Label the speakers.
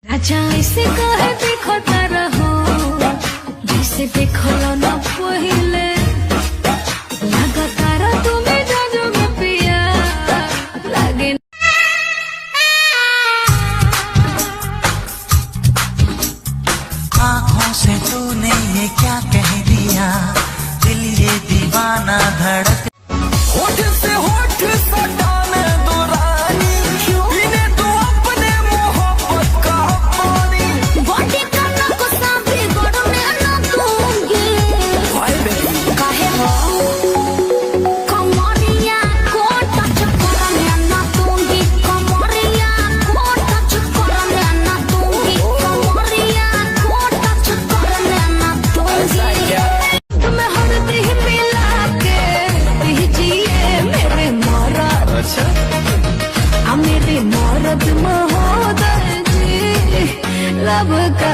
Speaker 1: राजा ऐसे कहे देखो तारा हो जैसे देखो ना पहले लगा तारा तुम्हें जो पिया लगे।
Speaker 2: आँखों से तूने ये क्या कह दिया, दिल ये दीवाना धड़क। होठ से होठ सटाने दो रानी, पीने दो अपने मोहब्बत का पानी।
Speaker 1: बॉडी का ना गुस्सा भी गोड़ में ना दूंगी।
Speaker 2: हाय बेबी
Speaker 1: काहे हो कमरिया को टच करने ना दूंगी। कमरिया को टच करने ना दूंगी। कमरिया को टच करने ना दूंगी। तुम्हें हर दिल मिला के दीजिए मेरे मौरत।
Speaker 2: अच्छा
Speaker 1: मेरे मौरत महोदय जी लब का